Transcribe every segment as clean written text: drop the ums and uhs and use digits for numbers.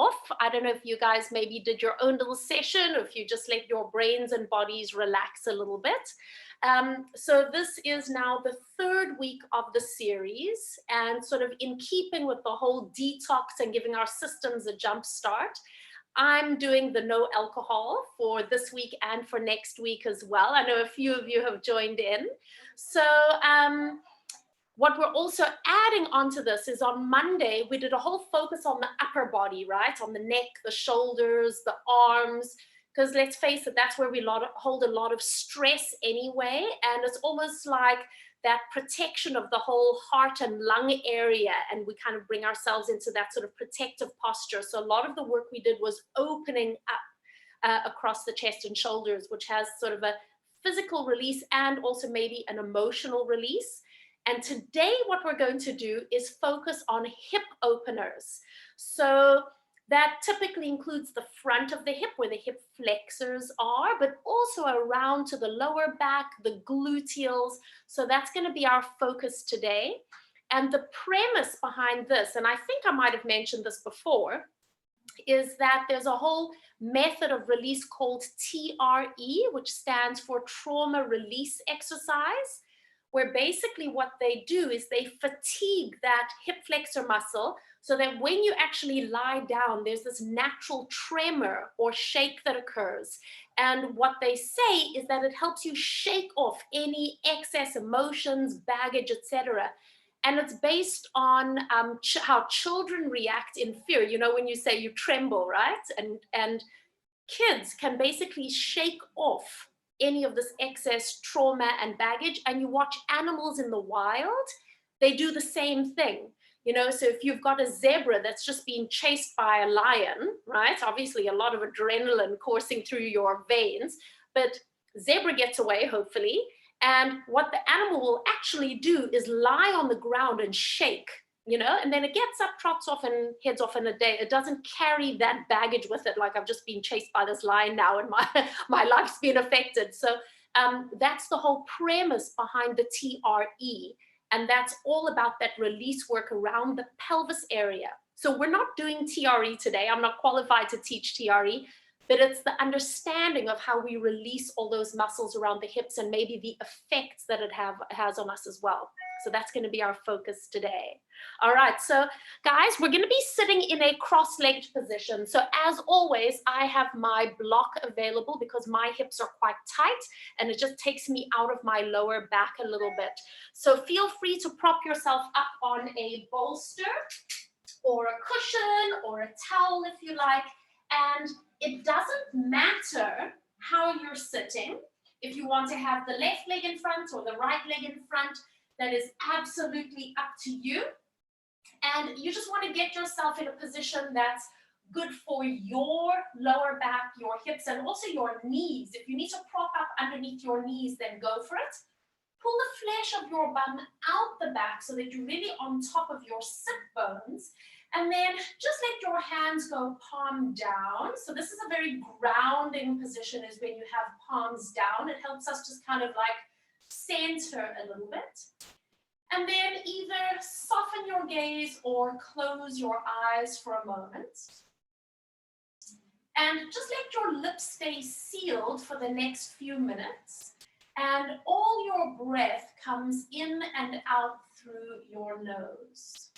off. I don't know if you guys maybe did your own little session, or if you just let your brains and bodies relax a little bit. So this is now the third week of the series, and sort of in keeping with the whole detox and giving our systems a jump start, I'm doing the no alcohol for this week and for next week as well. I know a few of you have joined in. So what we're also adding onto this is on Monday, we did a whole focus on the upper body, right? On the neck, the shoulders, the arms, because let's face it, that's where we hold a lot of stress anyway. And it's almost like that protection of the whole heart and lung area. And we kind of bring ourselves into that sort of protective posture. So a lot of the work we did was opening up across the chest and shoulders, which has sort of a physical release and also maybe an emotional release. And today what we're going to do is focus on hip openers. So that typically includes the front of the hip where the hip flexors are, but also around to the lower back, the gluteals. So that's going to be our focus today. And the premise behind this, and I think I might have mentioned this before, is that there's a whole method of release called TRE, which stands for trauma release exercise, where basically what they do is they fatigue that hip flexor muscle so that when you actually lie down, there's this natural tremor or shake that occurs. And what they say is that it helps you shake off any excess emotions, baggage, etc. And it's based on how children react in fear. You know, when you say you tremble, right? And kids can basically shake off any of this excess trauma and baggage. And you watch animals in the wild, they do the same thing. You know, so if you've got a zebra that's just being chased by a lion, right? Obviously a lot of adrenaline coursing through your veins, but zebra gets away, hopefully. And what the animal will actually do is lie on the ground and shake, you know, and then it gets up, trots off and heads off in a day. It doesn't carry that baggage with it, like I've just been chased by this lion now and my life's been affected. So that's the whole premise behind the TRE. And that's all about that release work around the pelvis area. So we're not doing TRE today. I'm not qualified to teach TRE, but it's the understanding of how we release all those muscles around the hips and maybe the effects that it has on us as well. So that's going to be our focus today. All right, so guys, we're going to be sitting in a cross-legged position. So as always, I have my block available because my hips are quite tight and it just takes me out of my lower back a little bit. So feel free to prop yourself up on a bolster or a cushion or a towel if you like. And it doesn't matter how you're sitting. If you want to have the left leg in front or the right leg in front, that is absolutely up to you. And you just want to get yourself in a position that's good for your lower back, your hips, and also your knees. If you need to prop up underneath your knees, then go for it. Pull the flesh of your bum out the back so that you're really on top of your sit bones. And then just let your hands go palm down. So this is a very grounding position, is when you have palms down. It helps us just kind of like center a little bit. And then either soften your gaze or close your eyes for a moment. And just let your lips stay sealed for the next few minutes. And all your breath comes in and out through your nose.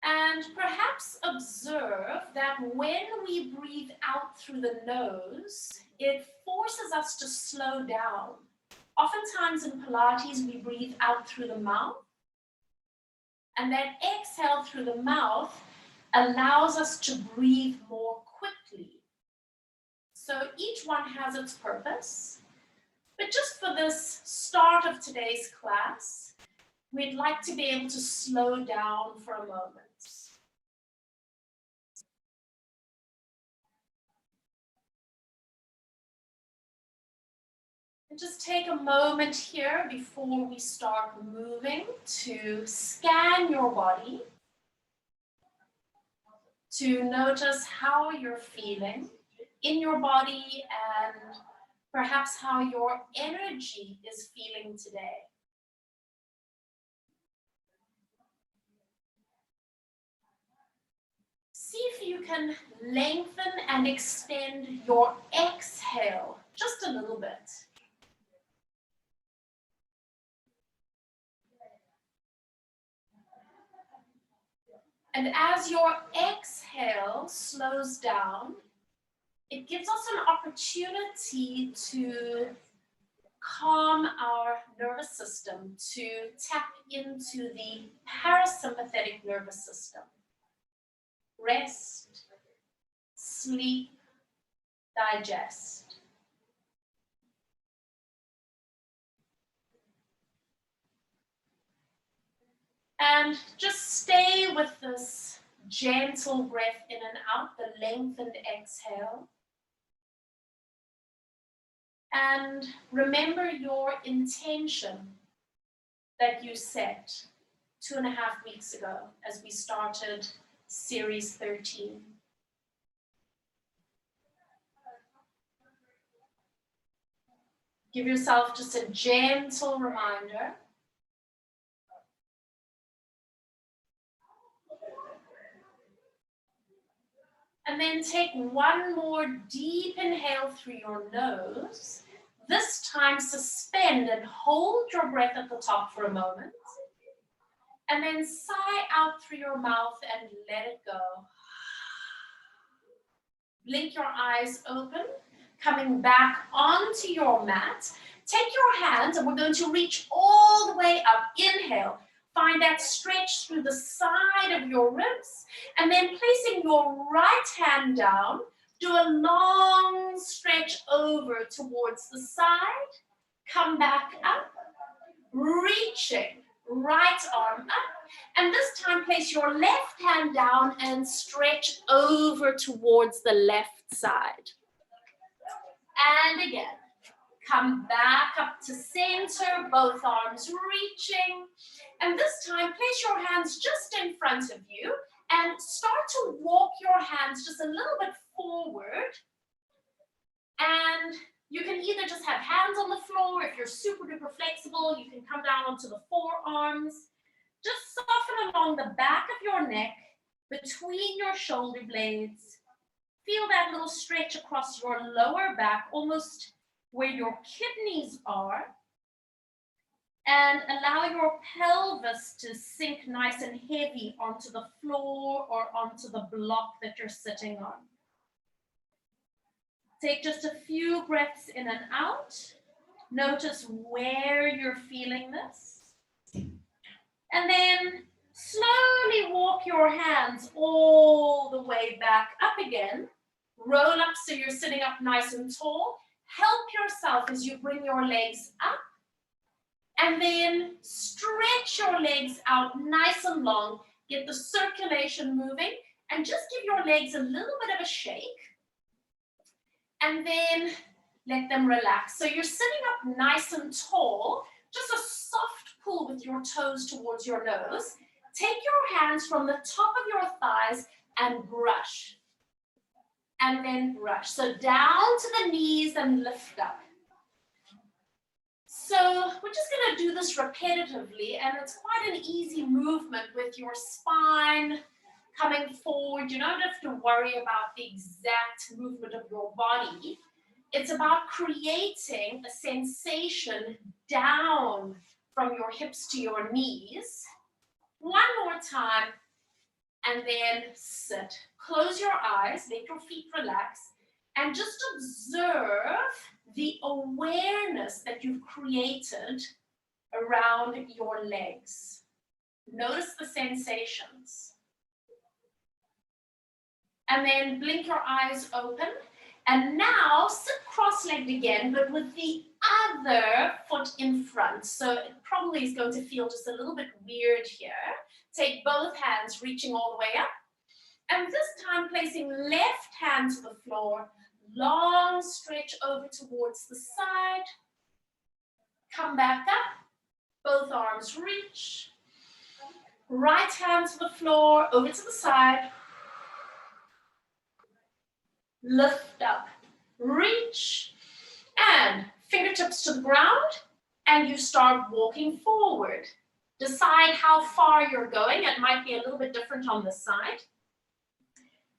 And perhaps observe that when we breathe out through the nose, it forces us to slow down. Oftentimes in Pilates, we breathe out through the mouth. And that exhale through the mouth allows us to breathe more quickly. So each one has its purpose. But just for this start of today's class, we'd like to be able to slow down for a moment. And just take a moment here before we start moving to scan your body, to notice how you're feeling in your body and perhaps how your energy is feeling today. if you can lengthen and extend your exhale just a little bit. And as your exhale slows down, it gives us an opportunity to calm our nervous system, to tap into the parasympathetic nervous system. Rest, sleep, digest. And just stay with this gentle breath in and out, the lengthened exhale. And remember your intention that you set 2.5 weeks ago as we started Series 13. Give yourself just a gentle reminder. And then take one more deep inhale through your nose. This time suspend and hold your breath at the top for a moment. And then sigh out through your mouth and let it go. Blink your eyes open, coming back onto your mat. Take your hands and we're going to reach all the way up. Inhale. Find that stretch through the side of your ribs. And then placing your right hand down, do a long stretch over towards the side. Come back up, reaching, right arm up. And this time place your left hand down and stretch over towards the left side. And again, come back up to center, both arms reaching. And this time, place your hands just in front of you and start to walk your hands just a little bit forward. And you can either just have hands on the floor. If you're super duper flexible, you can come down onto the forearms. Just soften along the back of your neck, between your shoulder blades. Feel that little stretch across your lower back, almost where your kidneys are. And allow your pelvis to sink nice and heavy onto the floor or onto the block that you're sitting on. Take just a few breaths in and out. Notice where you're feeling this. And then slowly walk your hands all the way back up again. Roll up so you're sitting up nice and tall. Help yourself as you bring your legs up. And then stretch your legs out nice and long. Get the circulation moving. And just give your legs a little bit of a shake. And then let them relax. So you're sitting up nice and tall. Just a soft pull with your toes towards your nose. Take your hands from the top of your thighs and brush. And then brush. So down to the knees and lift up. So we're just going to do this repetitively, and it's quite an easy movement with your spine coming forward. You don't have to worry about the exact movement of your body. It's about creating a sensation down from your hips to your knees. One more time, and then sit. Close your eyes, let your feet relax, and just observe the awareness that you've created around your legs. Notice the sensations. And then blink your eyes open. And now sit cross-legged again, but with the other foot in front. So it probably is going to feel just a little bit weird here. Take both hands reaching all the way up. And this time placing left hand to the floor. Long stretch over towards the side. Come back up. Both arms reach. Right hand to the floor, over to the side. Lift up, reach, and fingertips to the ground, and you start walking forward. Decide how far you're going. It might be a little bit different on this side.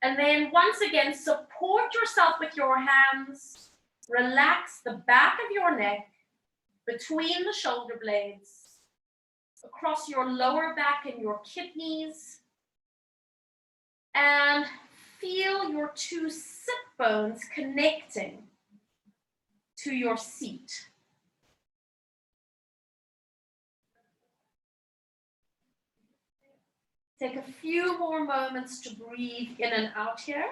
And then once again, support yourself with your hands. Relax the back of your neck, between the shoulder blades, across your lower back and your kidneys. And feel your two sit bones connecting to your seat. Take a few more moments to breathe in and out here.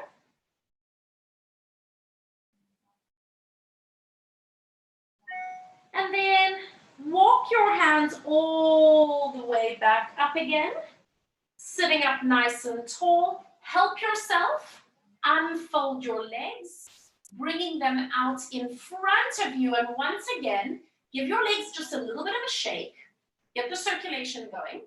And then walk your hands all the way back up again. Sitting up nice and tall. Help yourself unfold your legs, bringing them out in front of you. And once again, give your legs just a little bit of a shake. Get the circulation going.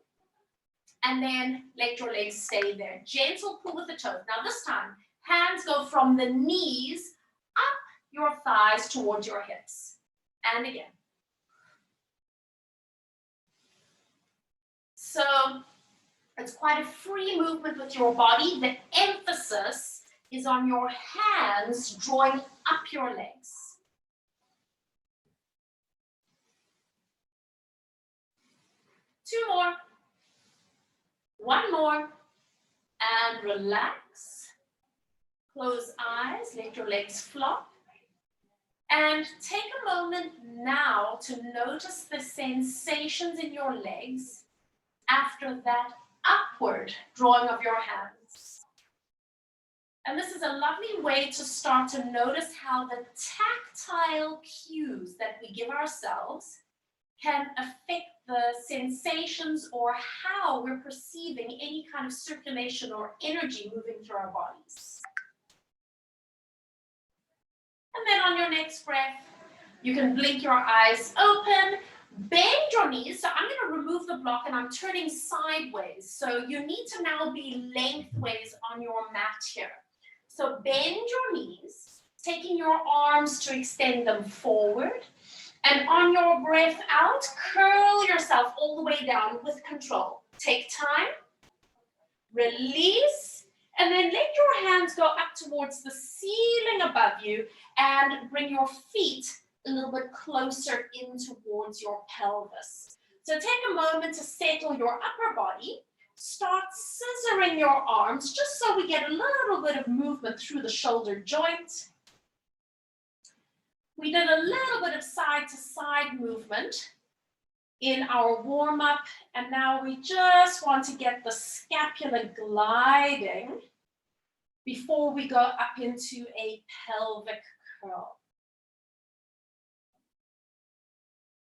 And then let your legs stay there. Gentle pull with the toes. Now this time, hands go from the knees up your thighs towards your hips. And again. So it's quite a free movement with your body. The emphasis is on your hands drawing up your legs. Two more. One more. And relax. Close eyes. Let your legs flop. And take a moment now to notice the sensations in your legs after that upward drawing of your hands. And this is a lovely way to start to notice how the tactile cues that we give ourselves can affect the sensations or how we're perceiving any kind of circulation or energy moving through our bodies. And then on your next breath, you can blink your eyes open, bend your knees. So I'm going to remove the block and I'm turning sideways. So you need to now be lengthways on your mat here. So bend your knees, taking your arms to extend them forward. And on your breath out, curl yourself all the way down with control. Take time, release, and then let your hands go up towards the ceiling above you and bring your feet a little bit closer in towards your pelvis. So take a moment to settle your upper body. Start scissoring your arms just so we get a little bit of movement through the shoulder joint. We did a little bit of side-to-side movement in our warm-up, and now we just want to get the scapula gliding before we go up into a pelvic curl.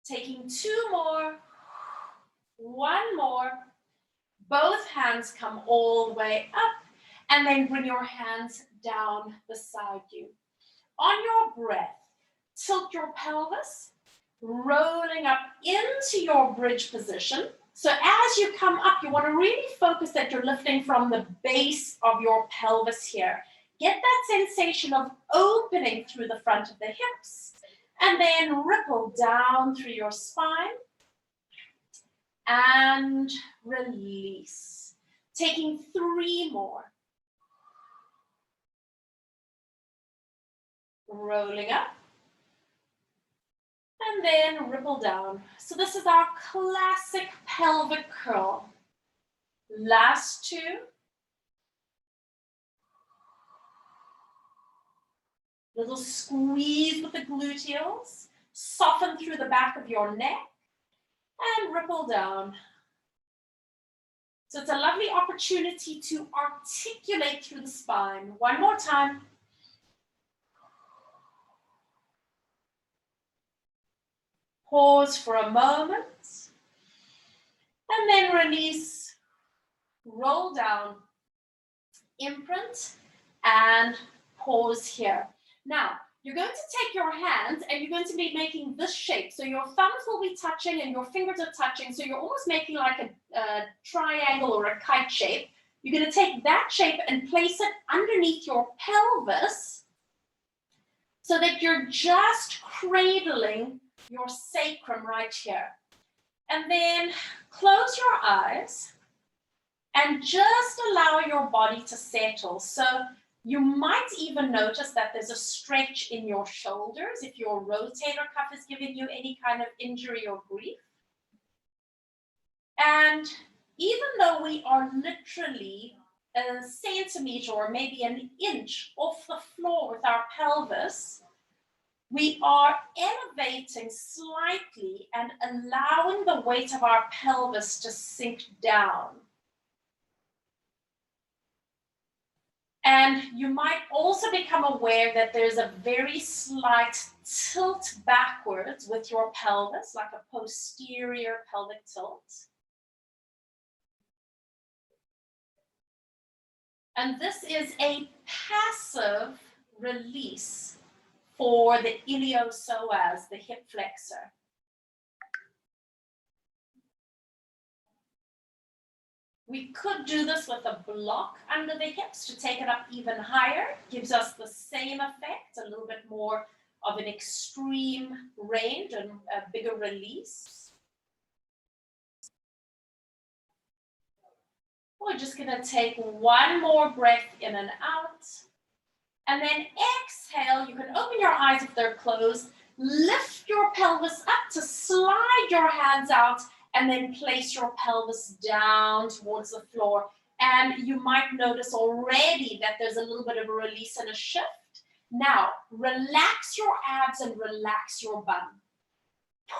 Taking two more, one more, both hands come all the way up, and then bring your hands down beside you. On your breath, tilt your pelvis, rolling up into your bridge position. So as you come up, you want to really focus that you're lifting from the base of your pelvis here. Get that sensation of opening through the front of the hips, and then ripple down through your spine and release. Taking three more. Rolling up. And then ripple down. So this is our classic pelvic curl. Last two. Little squeeze with the gluteals. Soften through the back of your neck. And ripple down. So it's a lovely opportunity to articulate through the spine. One more time. Pause for a moment, and then release, roll down, imprint, and pause here. Now, you're going to take your hands and you're going to be making this shape. So your thumbs will be touching and your fingers are touching. So you're almost making like a triangle or a kite shape. You're going to take that shape and place it underneath your pelvis so that you're just cradling your sacrum right here. And then close your eyes And just allow your body to settle. So you might even notice that there's a stretch in your shoulders if your rotator cuff is giving you any kind of injury or grief. And even though we are literally a centimeter or maybe an inch off the floor with our pelvis, we are elevating slightly and allowing the weight of our pelvis to sink down. And you might also become aware that there's a very slight tilt backwards with your pelvis, like a posterior pelvic tilt. And this is a passive release for the iliopsoas, the hip flexor. We could do this with a block under the hips to take it up even higher. Gives us the same effect, a little bit more of an extreme range and a bigger release. We're just going to take one more breath in and out. And then exhale. You can open your eyes if they're closed. Lift your pelvis up to slide your hands out, and then place your pelvis down towards the floor. And you might notice already that there's a little bit of a release and a shift. Now, relax your abs and relax your bum.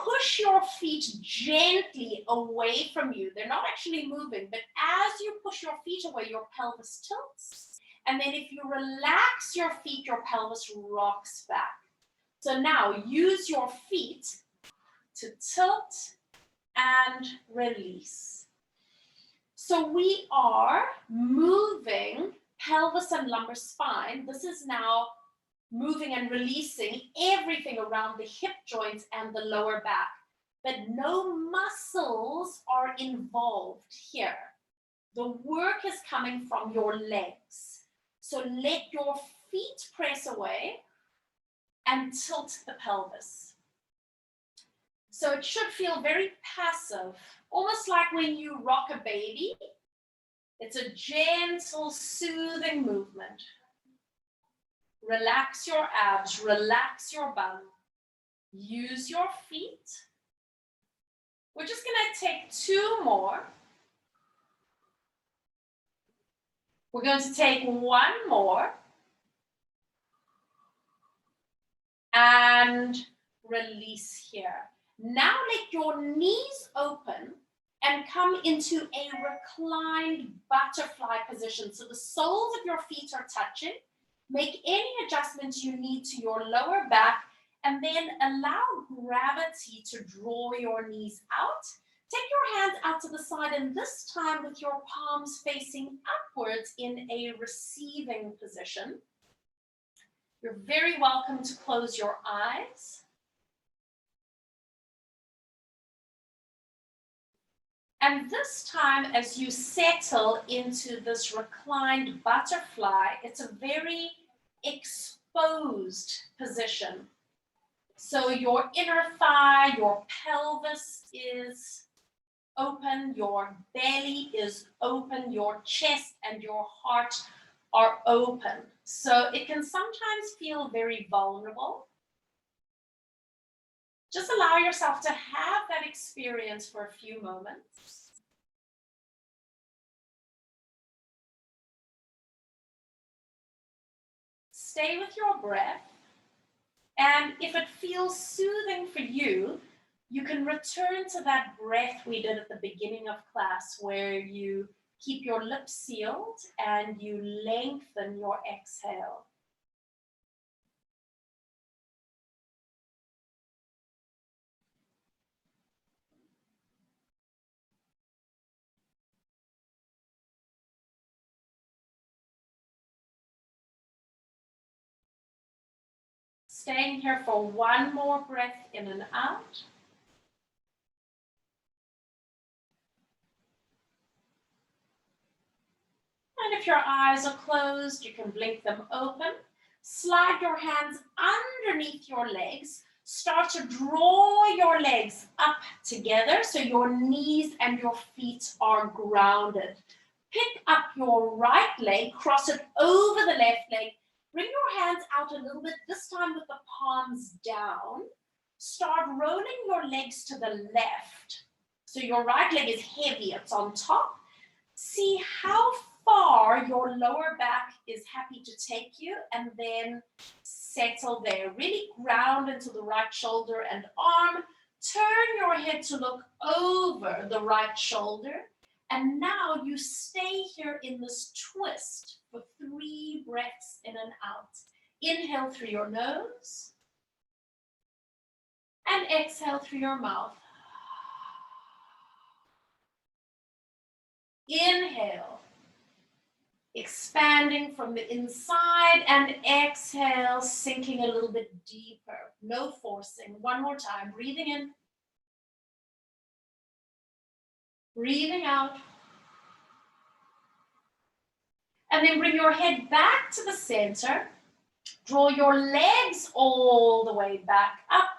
Push your feet gently away from you. They're not actually moving, but as you push your feet away, your pelvis tilts. And then if you relax your feet, your pelvis rocks back. So now use your feet to tilt and release. So we are moving pelvis and lumbar spine. This is now moving and releasing everything around the hip joints and the lower back. But no muscles are involved here. The work is coming from your legs. So let your feet press away and tilt the pelvis. So it should feel very passive, almost like when you rock a baby. It's a gentle, soothing movement. Relax your abs, relax your bum. Use your feet. We're just going to take two more. We're going to take one more. And release here. Now let your knees open and come into a reclined butterfly position. So the soles of your feet are touching. Make any adjustments you need to your lower back, and then allow gravity to draw your knees out. Take your hands out to the side, and this time with your palms facing upwards in a receiving position. You're very welcome to close your eyes. And this time, as you settle into this reclined butterfly, it's a very exposed position. So your inner thigh, your pelvis is open, your belly is open, your chest and your heart are open. So it can sometimes feel very vulnerable. Just allow yourself to have that experience for a few moments. Stay with your breath. And if it feels soothing for you, you can return to that breath we did at the beginning of class, where you keep your lips sealed and you lengthen your exhale. Staying here for one more breath in and out. And if your eyes are closed, you can blink them open. Slide your hands underneath your legs. Start to draw your legs up together so your knees and your feet are grounded. Pick up your right leg, cross it over the left leg. Bring your hands out a little bit, this time with the palms down. Start rolling your legs to the left. So your right leg is heavy, it's on top. See how far your lower back is happy to take you, and then settle there. Really ground into the right shoulder and arm. Turn your head to look over the right shoulder. And now you stay here in this twist for 3 breaths in and out. Inhale through your nose and exhale through your mouth. Inhale, expanding from the inside, and exhale, sinking a little bit deeper. No forcing. One more time. Breathing in. Breathing out. And then bring your head back to the center. Draw your legs all the way back up.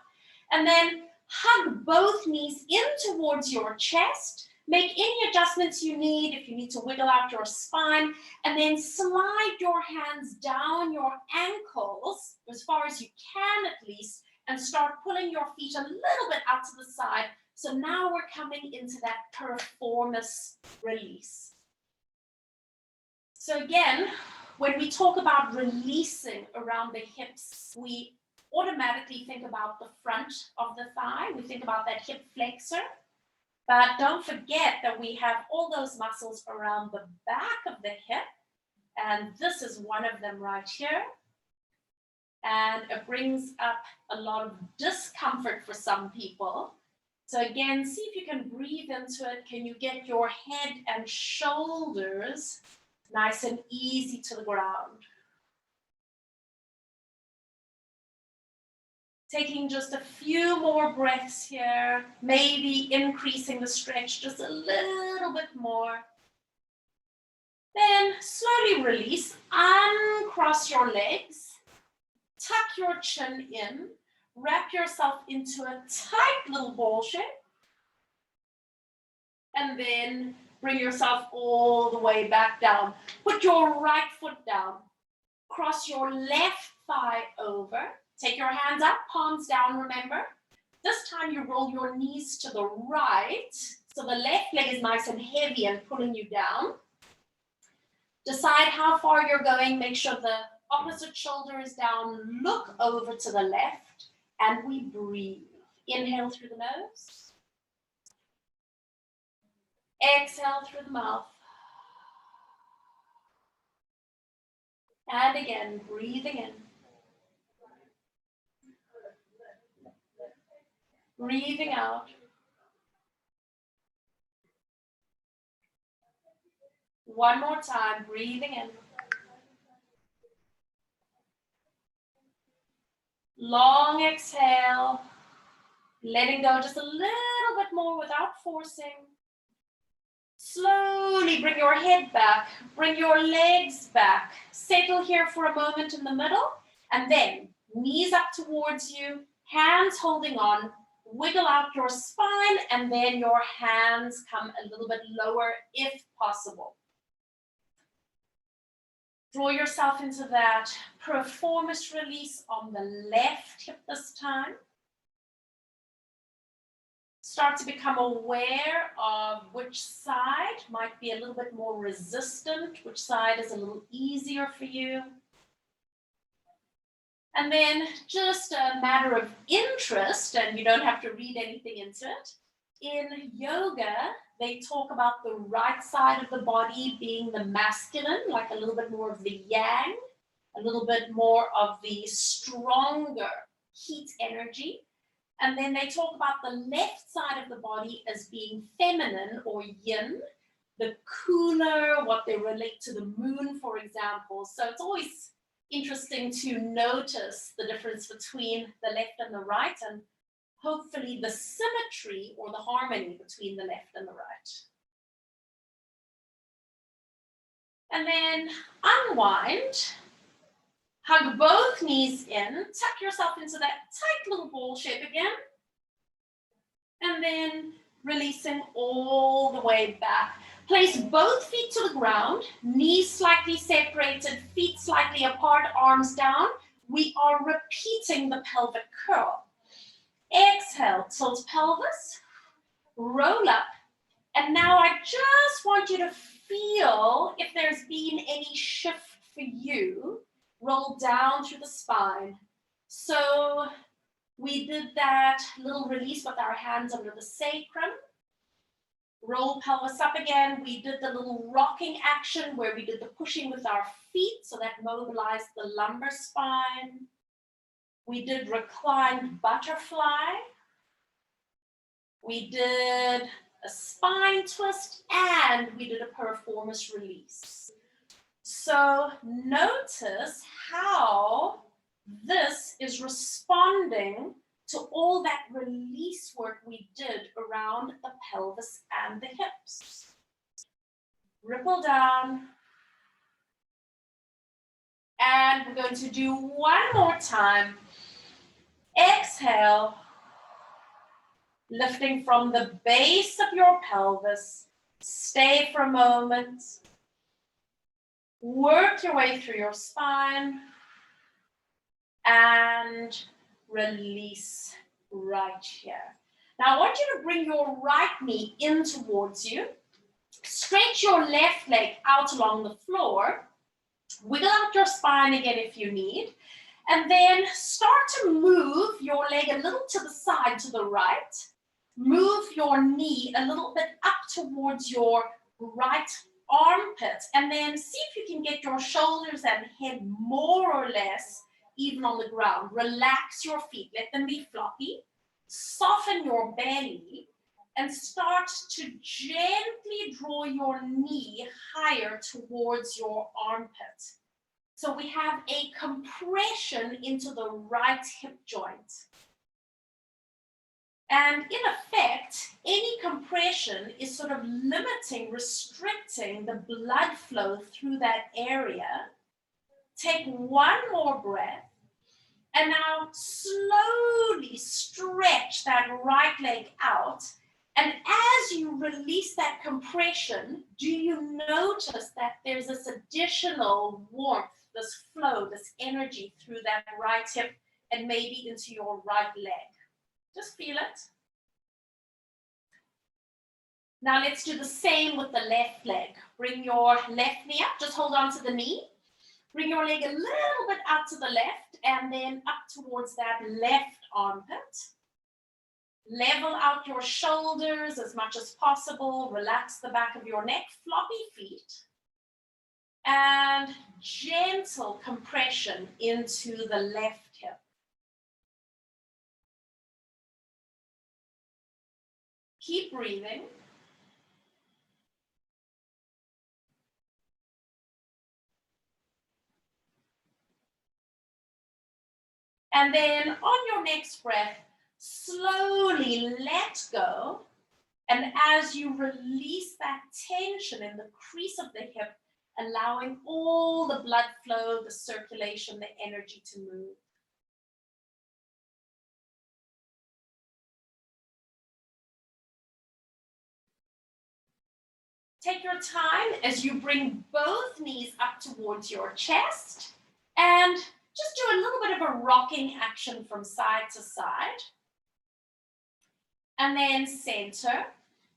And then hug both knees in towards your chest. Make any adjustments you need, if you need to wiggle out your spine. And then slide your hands down your ankles, as far as you can at least, and start pulling your feet a little bit out to the side. So now we're coming into that piriformis release. So again, when we talk about releasing around the hips, we automatically think about the front of the thigh. We think about that hip flexor. But don't forget that we have all those muscles around the back of the hip. And this is one of them right here. And it brings up a lot of discomfort for some people. So again, see if you can breathe into it. Can you get your head and shoulders nice and easy to the ground? Taking just a few more breaths here, maybe increasing the stretch just a little bit more. Then slowly release, uncross your legs, tuck your chin in, wrap yourself into a tight little ball shape, and then bring yourself all the way back down. Put your right foot down, cross your left thigh over. Take your hands up, palms down, remember. This time you roll your knees to the right, so the left leg is nice and heavy and pulling you down. Decide how far you're going, make sure the opposite shoulder is down, look over to the left, and we breathe. Inhale through the nose. Exhale through the mouth. And again, breathing in. Breathing out. One more time, breathing in. Long exhale. Letting go just a little bit more without forcing. Slowly bring your head back. Bring your legs back. Settle here for a moment in the middle. And then knees up towards you. Hands holding on. Wiggle out your spine, and then your hands come a little bit lower if possible. Draw yourself into that piriformis release on the left hip this time. Start to become aware of which side might be a little bit more resistant, which side is a little easier for you. And then just a matter of interest, and you don't have to read anything into it. In yoga, they talk about the right side of the body being the masculine, like a little bit more of the yang, a little bit more of the stronger heat energy. And then they talk about the left side of the body as being feminine or yin, the cooler, what they relate to the moon, for example. So it's always interesting to notice the difference between the left and the right, and hopefully the symmetry or the harmony between the left and the right. And then unwind, hug both knees in, tuck yourself into that tight little ball shape again, and then releasing all the way back. Place both feet to the ground, knees slightly separated, feet slightly apart, arms down. We are repeating the pelvic curl. Exhale, tilt pelvis, roll up. And now I just want you to feel if there's been any shift for you. Roll down through the spine. So we did that little release with our hands under the sacrum. Roll pelvis up again. We did the little rocking action where we did the pushing with our feet, so that mobilized the lumbar spine. We did reclined butterfly. We did a spine twist, and we did a piriformis release. So notice how this is responding to all that release work we did around the pelvis and the hips. Ripple down. And we're going to do one more time. Exhale, lifting from the base of your pelvis. Stay for a moment. Work your way through your spine. And release right here. Now I want you to bring your right knee in towards you. Stretch your left leg out along the floor. Wiggle out your spine again if you need. And then start to move your leg a little to the side to the right. Move your knee a little bit up towards your right armpit. And then see if you can get your shoulders and head more or less even on the ground. Relax your feet, let them be floppy. Soften your belly and start to gently draw your knee higher towards your armpit. So we have a compression into the right hip joint. And in effect, any compression is sort of limiting, restricting the blood flow through that area. Take one more breath. And now slowly stretch that right leg out. And as you release that compression, do you notice that there's this additional warmth, this flow, this energy through that right hip and maybe into your right leg? Just feel it. Now let's do the same with the left leg. Bring your left knee up, just hold on to the knee. Bring your leg a little bit out to the left and then up towards that left armpit. Level out your shoulders as much as possible. Relax the back of your neck, floppy feet. And gentle compression into the left hip. Keep breathing. And then on your next breath, slowly let go. And as you release that tension in the crease of the hip, allowing all the blood flow, the circulation, the energy to move. Take your time as you bring both knees up towards your chest and just do a little bit of a rocking action from side to side. And then center.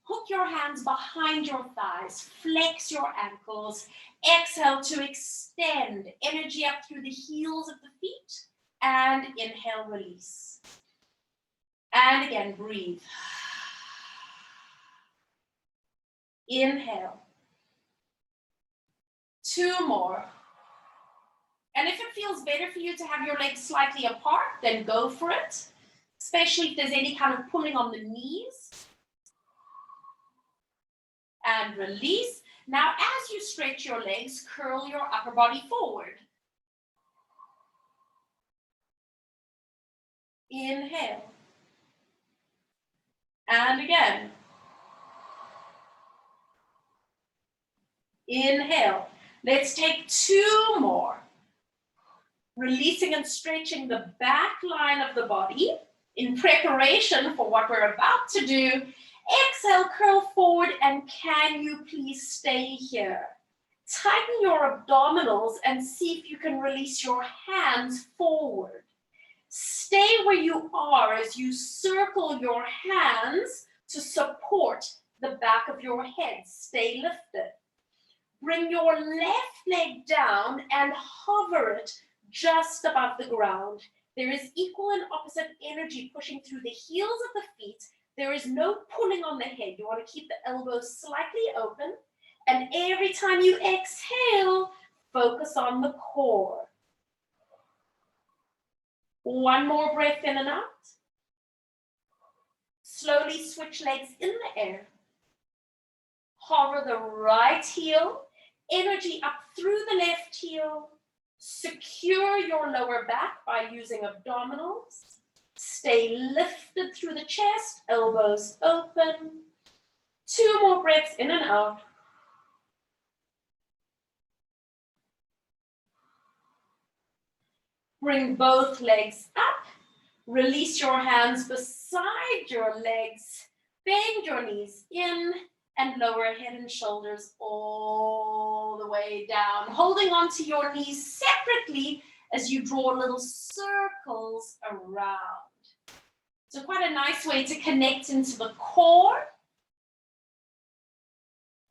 Hook your hands behind your thighs. Flex your ankles. Exhale to extend energy up through the heels of the feet. And inhale, release. And again, breathe. Inhale. 2 more. And if it feels better for you to have your legs slightly apart, then go for it. Especially if there's any kind of pulling on the knees. And release. Now, as you stretch your legs, curl your upper body forward. Inhale. And again. Inhale. Let's take 2 more. Releasing and stretching the back line of the body in preparation for what we're about to do. Exhale, curl forward, and can you please stay here? Tighten your abdominals and see if you can release your hands forward. Stay where you are as you circle your hands to support the back of your head. Stay lifted. Bring your left leg down and hover it just above the ground. There is equal and opposite energy pushing through the heels of the feet. There is no pulling on the head. You want to keep the elbows slightly open. And every time you exhale, focus on the core. One more breath in and out. Slowly switch legs in the air. Hover the right heel. Energy up through the left heel. Secure your lower back by using abdominals. Stay lifted through the chest, elbows open. 2 more breaths in and out. Bring both legs up. Release your hands beside your legs. Bend your knees in and lower head and shoulders all the way down. Holding onto your knees separately as you draw little circles around. So quite a nice way to connect into the core.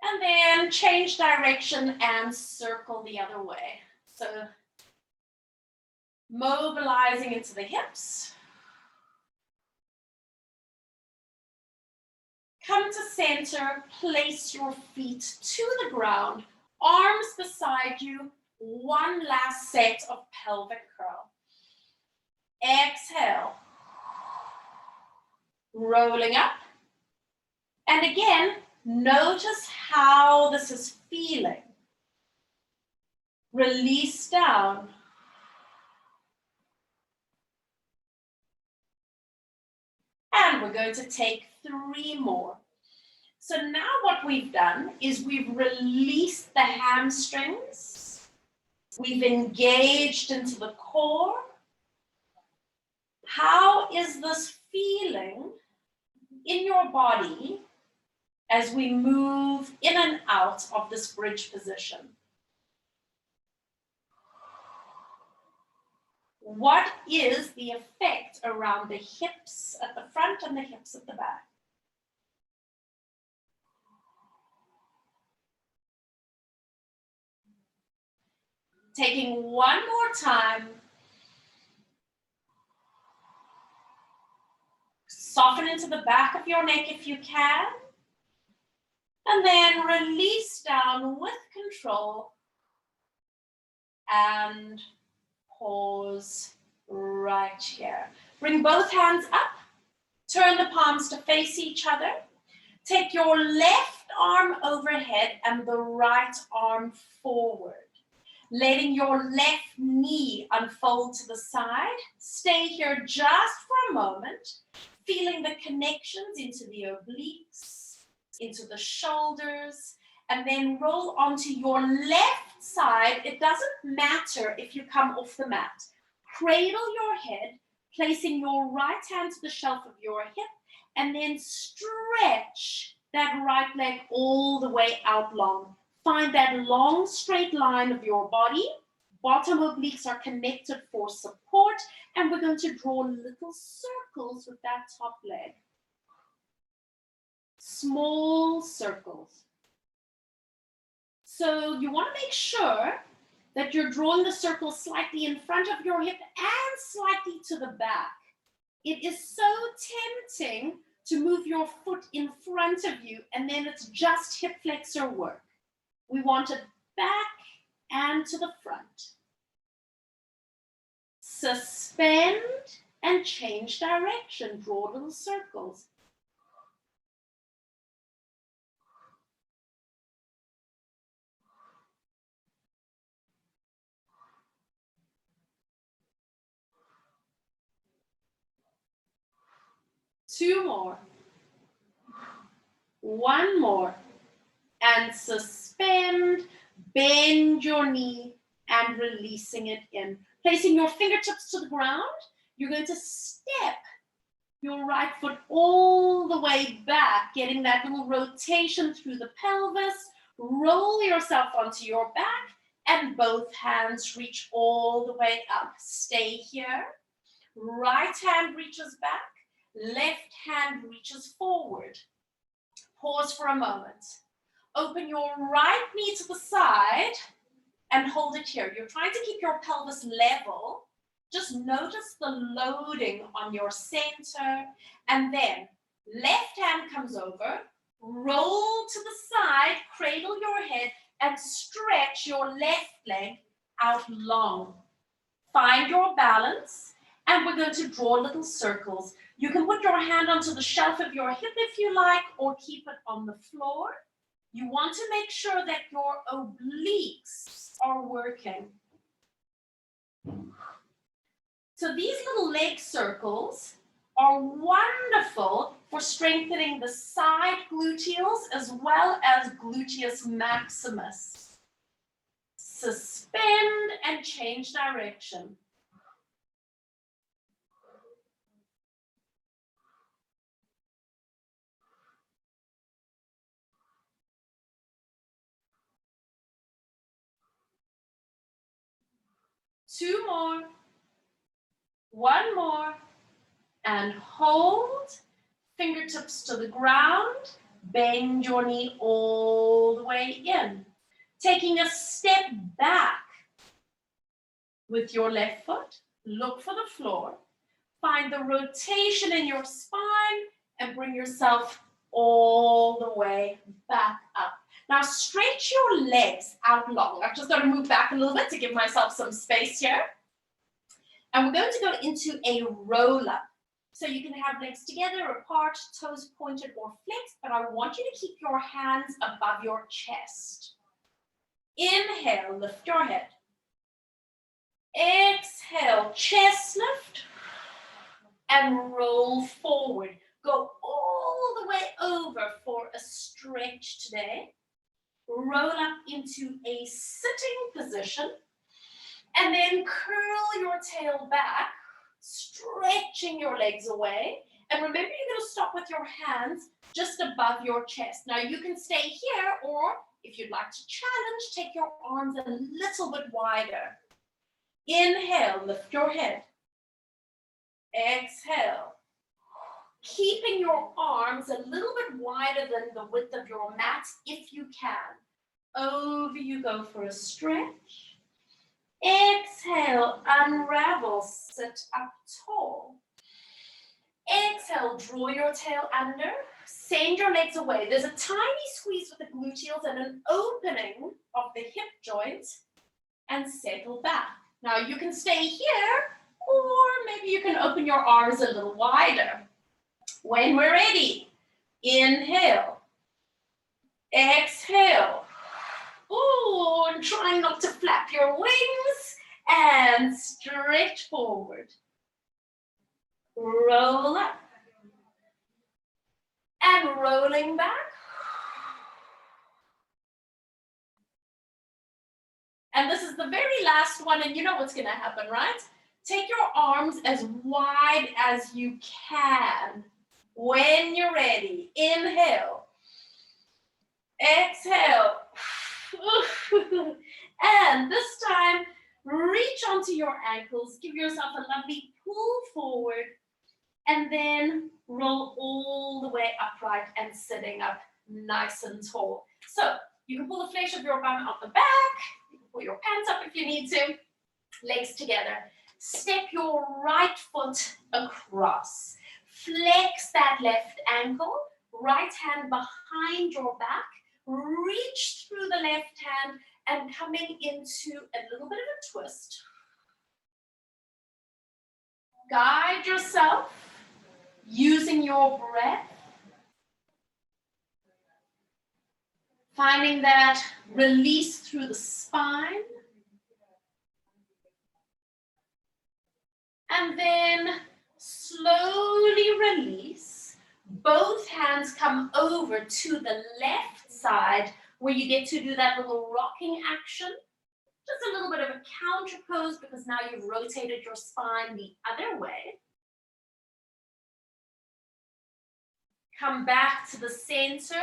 And then change direction and circle the other way. So mobilizing into the hips. Come to center, place your feet to the ground, arms beside you, one last set of pelvic curl. Exhale, rolling up. And again, notice how this is feeling. Release down. And we're going to take 3 more. So now what we've done is we've released the hamstrings. We've engaged into the core. How is this feeling in your body as we move in and out of this bridge position? What is the effect around the hips at the front and the hips at the back? Taking one more time. Soften into the back of your neck if you can. And then release down with control. And pause right here. Bring both hands up. Turn the palms to face each other. Take your left arm overhead and the right arm forward. Letting your left knee unfold to the side. Stay here just for a moment. Feeling the connections into the obliques, into the shoulders, and then roll onto your left side. It doesn't matter if you come off the mat. Cradle your head, placing your right hand to the shelf of your hip, and then stretch that right leg all the way out long. Find that long straight line of your body. Bottom obliques are connected for support, and we're going to draw little circles with that top leg. Small circles. So you want to make sure that you're drawing the circle slightly in front of your hip and slightly to the back. It is so tempting to move your foot in front of you and then it's just hip flexor work. We want it back and to the front. Suspend and change direction. Draw little circles. Two more. One more. And suspend, bend your knee and releasing it in. Placing your fingertips to the ground, you're going to step Your right foot all the way back, getting that little rotation through the pelvis. Roll yourself onto your back and both hands reach all the way up. Stay here. Right hand reaches back, left hand reaches forward. Pause for a moment. Open your right knee to the side and hold it here. You're trying to keep your pelvis level. Just notice the loading on your center. And then left hand comes over, roll to the side, cradle your head, and stretch your left leg out long. Find your balance, and we're going to draw little circles. You can put your hand onto the shelf of your hip if you like, or keep it on the floor. You want to make sure that your obliques are working. So these little leg circles are wonderful for strengthening the side gluteals as well as gluteus maximus. Suspend and change direction. Two more. One more. And hold. Fingertips to the ground. Bend your knee all the way in. Taking a step back with your left foot. Look for the floor. Find the rotation in your spine and bring yourself all the way back up. Now stretch your legs out long. I've just got to move back a little bit to give myself some space here. And we're going to go into a roll up. So you can have legs together, apart, toes pointed or flexed, but I want you to keep your hands above your chest. Inhale, lift your head. Exhale, chest lift and roll forward. Go all the way over for a stretch today. Roll up into a sitting position and then curl your tail back, stretching your legs away. And remember, you're going to stop with your hands just above your chest. Now you can stay here, or if you'd like to challenge, take your arms a little bit wider. Inhale, lift your head. Exhale. Keeping your arms a little bit wider than the width of your mat if you can. Over you go for a stretch. Exhale, unravel, sit up tall. Exhale, draw your tail under, send your legs away. There's a tiny squeeze with the gluteals and an opening of the hip joint, and settle back. Now you can stay here, or maybe you can open your arms a little wider. When we're ready, inhale, exhale. Ooh, and try not to flap your wings, and stretch forward. Roll up, and rolling back. And this is the very last one, and you know what's going to happen, right? Take your arms as wide as you can. When you're ready, inhale, exhale, and this time, reach onto your ankles, give yourself a lovely pull forward, and then roll all the way upright and sitting up nice and tall. So you can pull the flesh of your bum out the back, you can pull your pants up if you need to, legs together. Step your right foot across. Flex that left ankle, right hand behind your back, reach through the left hand and coming into a little bit of a twist. Guide yourself using your breath, finding that release through the spine, and then slowly release. Both hands come over to the left side where you get to do that little rocking action. Just a little bit of a counter pose because now you've rotated your spine the other way. Come back to the center.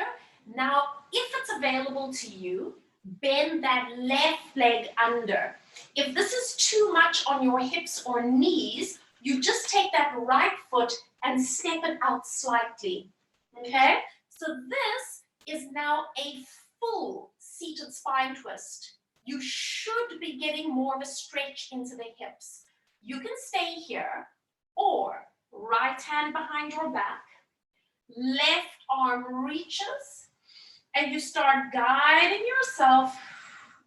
Now, if it's available to you, bend that left leg under. If this is too much on your hips or knees, you just take that right foot and step it out slightly. Okay? So this is now a full seated spine twist. You should be getting more of a stretch into the hips. You can stay here, or right hand behind your back, left arm reaches, and you start guiding yourself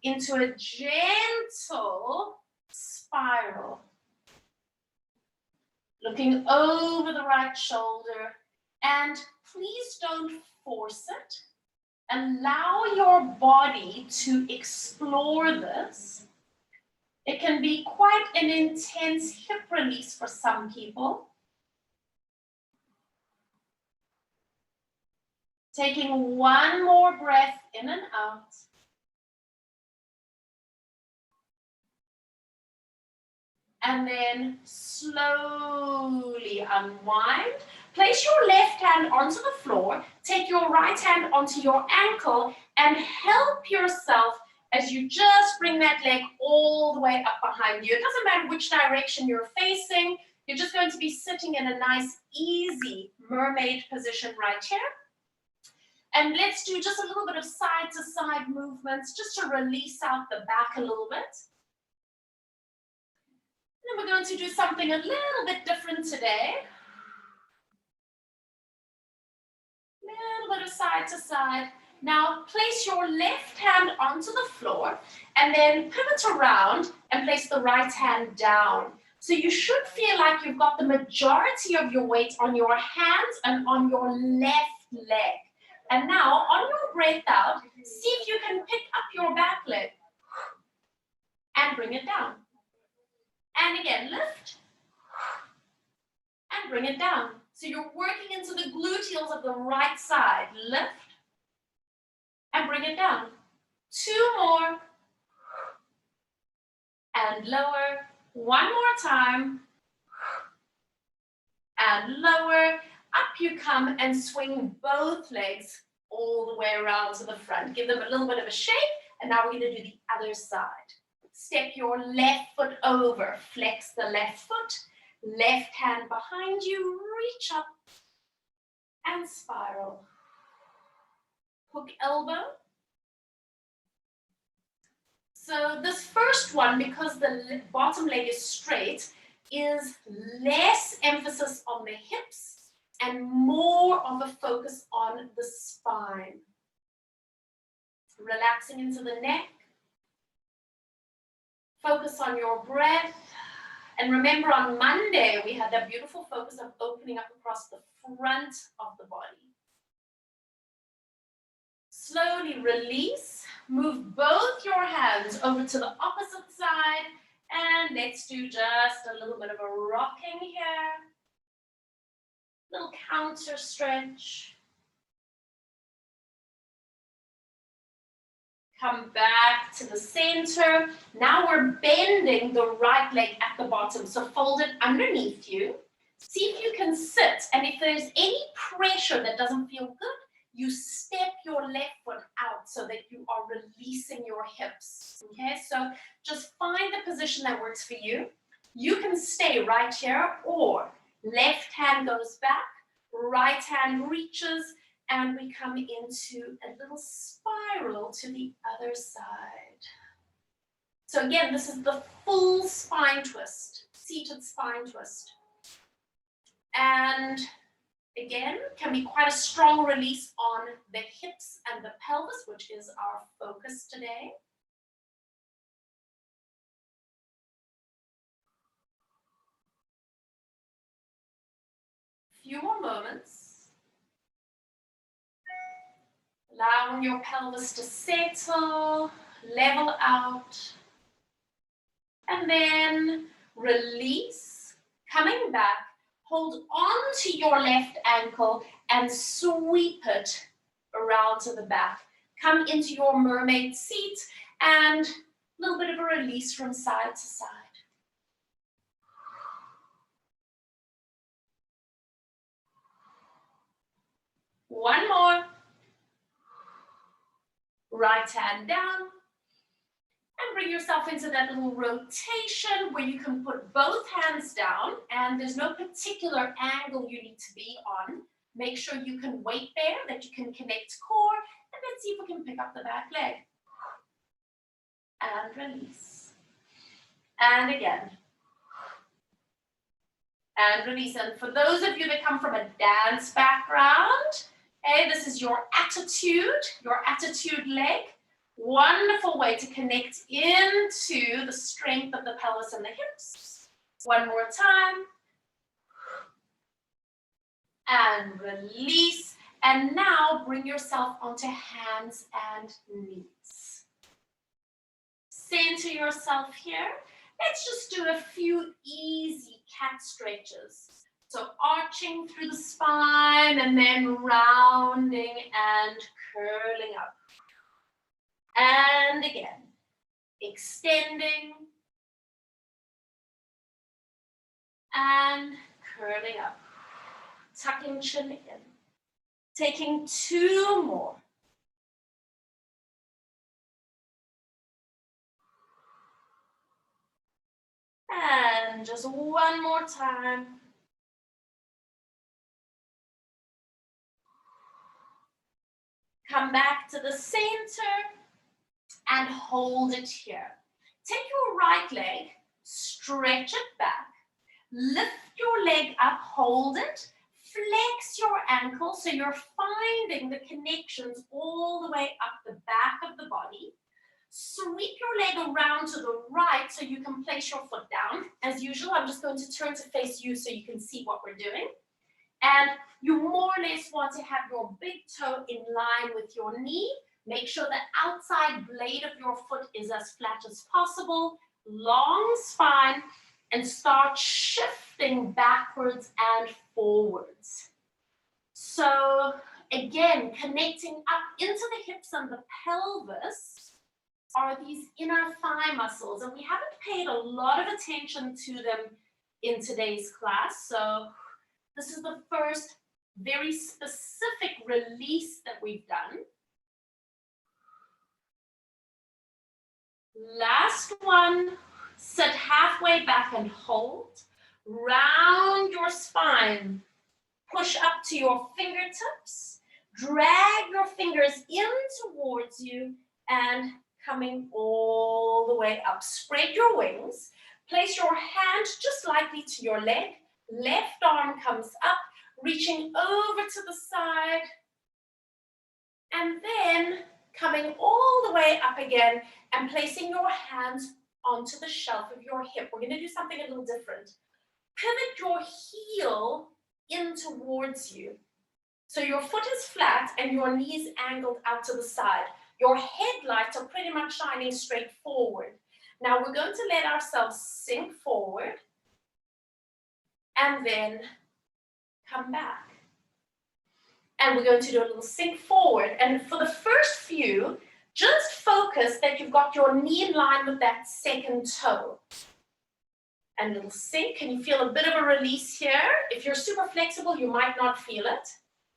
into a gentle spiral. Looking over the right shoulder, and please don't force it. Allow your body to explore this. It can be quite an intense hip release for some people. Taking one more breath in and out. And then slowly unwind. Place your left hand onto the floor. Take your right hand onto your ankle and help yourself as you just bring that leg all the way up behind you. It doesn't matter which direction you're facing. You're just going to be sitting in a nice, easy mermaid position right here. And let's do just a little bit of side-to-side movements just to release out the back a little bit. And then we're going to do something a little bit different today. Little bit of side to side. Now place your left hand onto the floor and then pivot around and place the right hand down. So you should feel like you've got the majority of your weight on your hands and on your left leg. And now on your breath out, see if you can pick up your back leg and bring it down. And again, lift and bring it down. So you're working into the gluteals of the right side. Lift and bring it down. 2 more. And lower. 1 more time. And lower. Up you come and swing both legs all the way around to the front. Give them a little bit of a shake. And now we're going to do the other side. Step your left foot over. Flex the left foot. Left hand behind you, reach up and spiral. Hook elbow. So this first one, because the bottom leg is straight, is less emphasis on the hips and more of a focus on the spine. Relaxing into the neck. Focus on your breath. And remember, on Monday, we had that beautiful focus of opening up across the front of the body. Slowly release. Move both your hands over to the opposite side. And let's do just a little bit of a rocking here. Little counter stretch. Come back to the center. Now we're bending the right leg at the bottom. So fold it underneath you. See if you can sit. And if there's any pressure that doesn't feel good, you step your left foot out so that you are releasing your hips. Okay, so just find the position that works for you. You can stay right here, or left hand goes back, right hand reaches, and we come into a little spiral to the other side. So again, this is the full spine twist, seated spine twist. And again, can be quite a strong release on the hips and the pelvis, which is our focus today. Few more moments. Allowing your pelvis to settle, level out, and then release, coming back, hold on to your left ankle and sweep it around to the back. Come into your mermaid seat and a little bit of a release from side to side. One more. Right hand down. And bring yourself into that little rotation where you can put both hands down and there's no particular angle you need to be on. Make sure you can wait there, that you can connect core, and let's see if we can pick up the back leg. And release. And again. And release. And for those of you that come from a dance background, okay, this is your attitude leg. Wonderful way to connect into the strength of the pelvis and the hips. One more time. And release. And now bring yourself onto hands and knees. Center yourself here. Let's just do a few easy cat stretches. So arching through the spine and then rounding and curling up. And again, extending and curling up. Tucking chin in. Taking two more. And just one more time. Come back to the center and hold it here. Take your right leg, stretch it back, lift your leg up, hold it, flex your ankle so you're finding the connections all the way up the back of the body. Sweep your leg around to the right so you can place your foot down. As usual, I'm just going to turn to face you so you can see what we're doing. And you more or less want to have your big toe in line with your knee. Make sure the outside blade of your foot is as flat as possible. Long spine. And start shifting backwards and forwards. So again, connecting up into the hips and the pelvis are these inner thigh muscles. And we haven't paid a lot of attention to them in today's class. So this is the first very specific release that we've done. Last one. Sit halfway back and hold. Round your spine. Push up to your fingertips. Drag your fingers in towards you and coming all the way up. Spread your wings. Place your hand just lightly to your leg. Left arm comes up, reaching over to the side. And then coming all the way up again and placing your hands onto the shelf of your hip. We're going to do something a little different. Pivot your heel in towards you. So your foot is flat and your knees angled out to the side. Your headlights are pretty much shining straight forward. Now we're going to let ourselves sink forward and then come back. And we're going to do a little sink forward. And for the first few, just focus that you've got your knee in line with that second toe. And a little sink. Can you feel a bit of a release here? If you're super flexible, you might not feel it.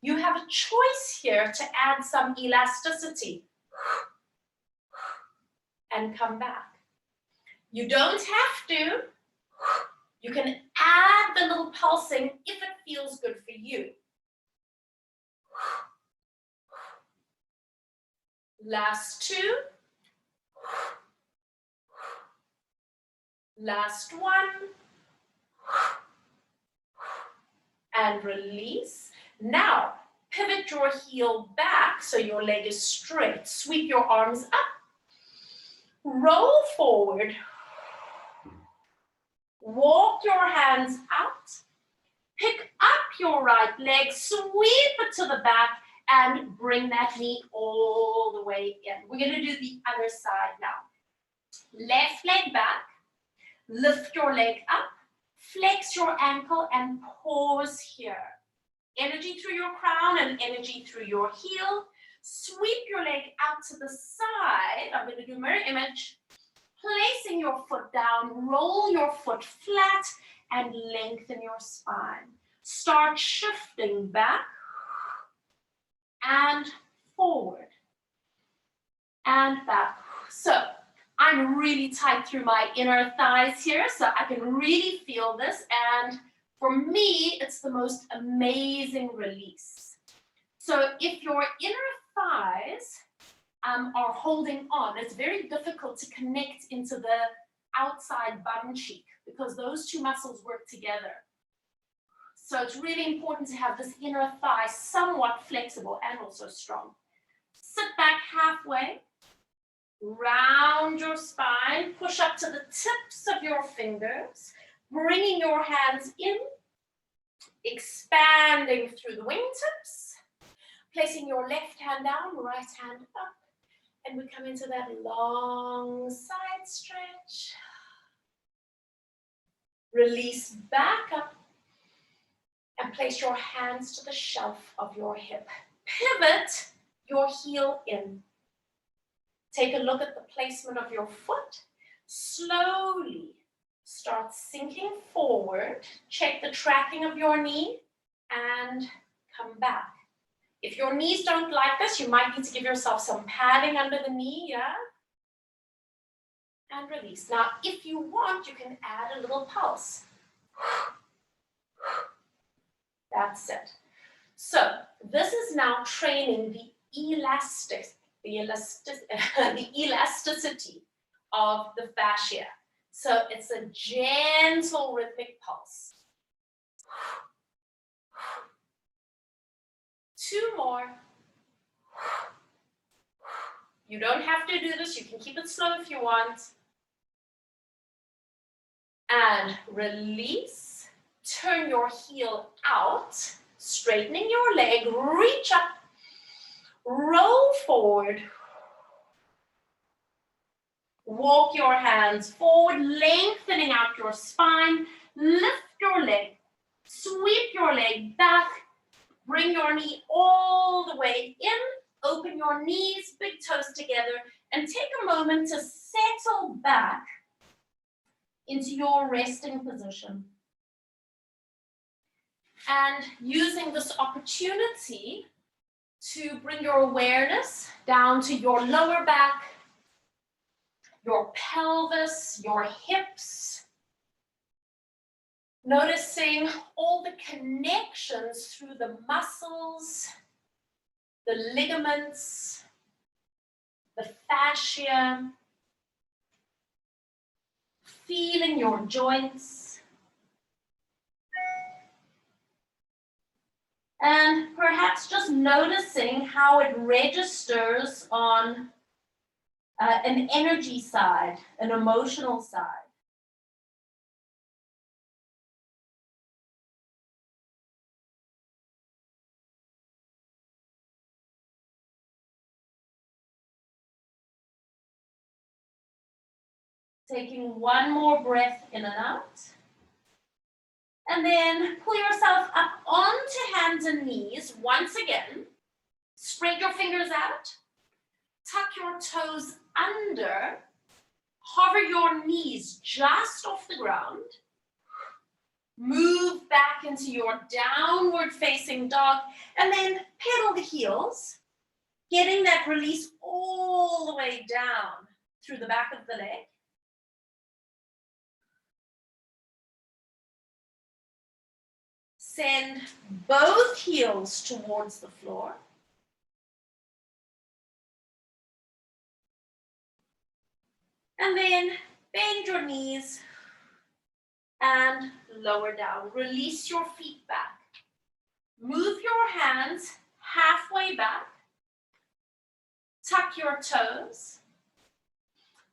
You have a choice here to add some elasticity. And come back. You don't have to. You can add the little pulsing if it feels good for you. Last two. Last one. And release. Now, pivot your heel back so your leg is straight. Sweep your arms up. Roll forward. Walk your hands out. Pick up your right leg. Sweep it to the back. And bring that knee all the way in. We're going to do the other side now. Left leg back. Lift your leg up. Flex your ankle and pause here. Energy through your crown and energy through your heel. Sweep your leg out to the side. I'm going to do mirror image. Placing your foot down. Roll your foot flat and lengthen your spine. Start shifting back. and forward and back. So I'm really tight through my inner thighs here, so I can really feel this. And for me, it's the most amazing release. So if your inner thighs are holding on, it's very difficult to connect into the outside bum cheek because those two muscles work together. So it's really important to have this inner thigh somewhat flexible and also strong. Sit back halfway, round your spine, push up to the tips of your fingers, bringing your hands in, expanding through the wingtips, placing your left hand down, right hand up, and we come into that long side stretch. Release back up and place your hands to the shelf of your hip. Pivot your heel in. Take a look at the placement of your foot. Slowly start sinking forward. Check the tracking of your knee and come back. If your knees don't like this, you might need to give yourself some padding under the knee, yeah? And release. Now, if you want, you can add a little pulse. That's it. So this is now training the elasticity of the fascia. So it's a gentle rhythmic pulse. 2 more. You don't have to do this. You can keep it slow if you want. And release. Turn your heel out, straightening your leg, reach up, roll forward. Walk your hands forward, lengthening out your spine. Lift your leg, sweep your leg back, bring your knee all the way in, open your knees, big toes together, and take a moment to settle back into your resting position. And using this opportunity to bring your awareness down to your lower back, your pelvis, your hips. Noticing all the connections through the muscles, the ligaments, the fascia. Feeling your joints. And perhaps just noticing how it registers on an energy side, an emotional side. Taking one more breath in and out. And then pull yourself up onto hands and knees once again. Spread your fingers out. Tuck your toes under. Hover your knees just off the ground. Move back into your downward facing dog. And then pedal the heels. Getting that release all the way down through the back of the leg. Send both heels towards the floor. And then bend your knees and lower down. Release your feet back. Move your hands halfway back. Tuck your toes.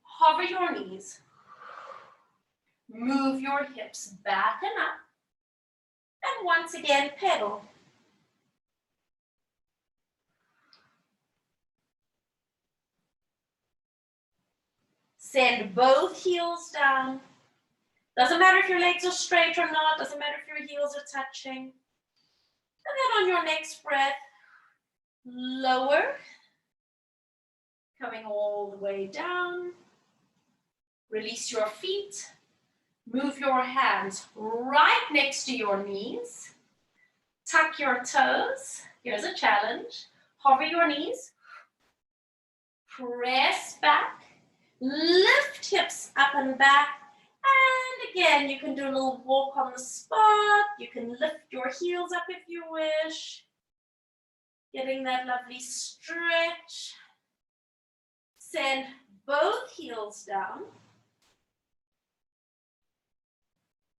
Hover your knees. Move your hips back and up. And once again, pedal. Send both heels down. Doesn't matter if your legs are straight or not. Doesn't matter if your heels are touching. And then on your next breath, lower. Coming all the way down. Release your feet. Move your hands right next to your knees. Tuck your toes. Here's a challenge. Hover your knees. Press back. Lift hips up and back. And again, you can do a little walk on the spot. You can lift your heels up if you wish. Getting that lovely stretch. Send both heels down.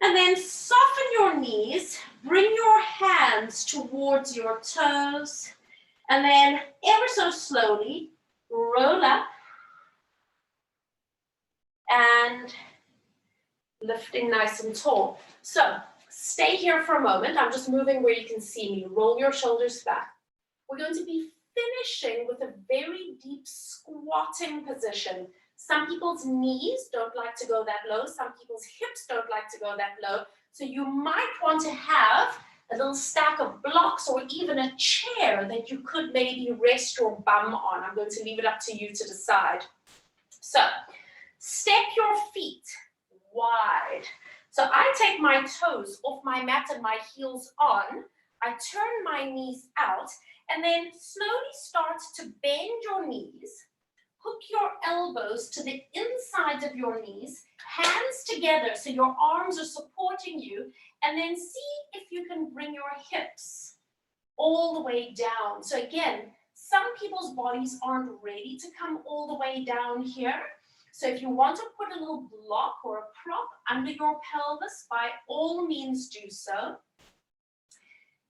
And then soften your knees. Bring your hands towards your toes. And then ever so slowly, roll up. And lifting nice and tall. So stay here for a moment. I'm just moving where you can see me. Roll your shoulders back. We're going to be finishing with a very deep squatting position. Some people's knees don't like to go that low. Some people's hips don't like to go that low. So you might want to have a little stack of blocks or even a chair that you could maybe rest your bum on. I'm going to leave it up to you to decide. So step your feet wide. So I take my toes off my mat and my heels on. I turn my knees out and then slowly start to bend your knees. Hook your elbows to the inside of your knees, hands together so your arms are supporting you, and then see if you can bring your hips all the way down. So again, some people's bodies aren't ready to come all the way down here. So if you want to put a little block or a prop under your pelvis, by all means do so.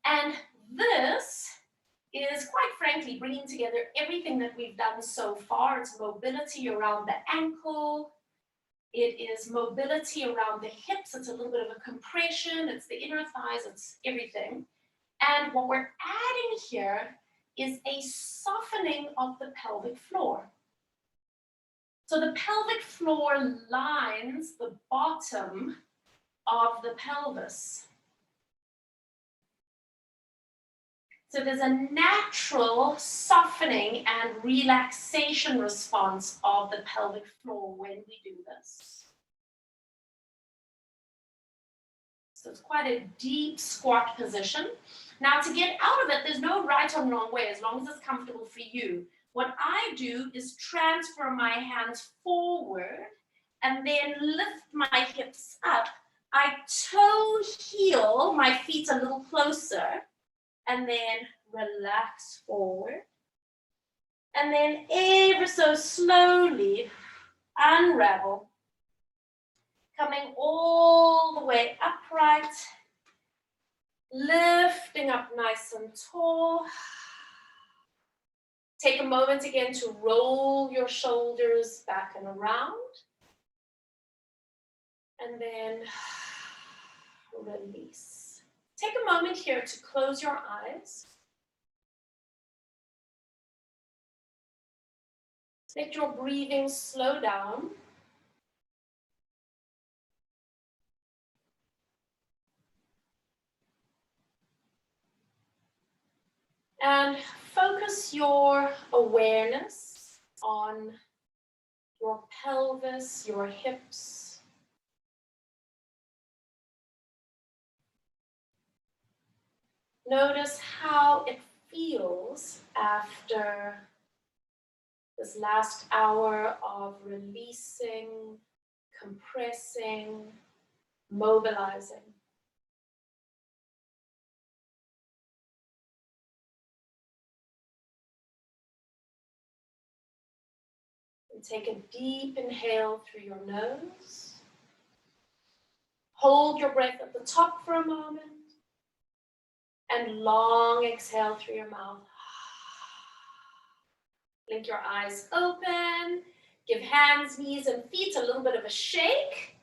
And this is quite frankly bringing together everything that we've done so far. It's mobility around the ankle. It is mobility around the hips. It's a little bit of a compression. It's the inner thighs. It's everything. And what we're adding here is a softening of the pelvic floor. So the pelvic floor lines the bottom of the pelvis. So there's a natural softening and relaxation response of the pelvic floor when we do this. So it's quite a deep squat position. Now to get out of it, there's no right or wrong way as long as it's comfortable for you. What I do is transfer my hands forward and then lift my hips up. I toe heel my feet a little closer and then relax forward. And then ever so slowly unravel, coming all the way upright, lifting up nice and tall. Take a moment again to roll your shoulders back and around. And then release. Take a moment here to close your eyes. Let your breathing slow down. And focus your awareness on your pelvis, your hips. Notice how it feels after this last hour of releasing, compressing, mobilizing. And take a deep inhale through your nose. Hold your breath at the top for a moment. And long exhale through your mouth. Blink your eyes open. Give hands, knees, and feet a little bit of a shake.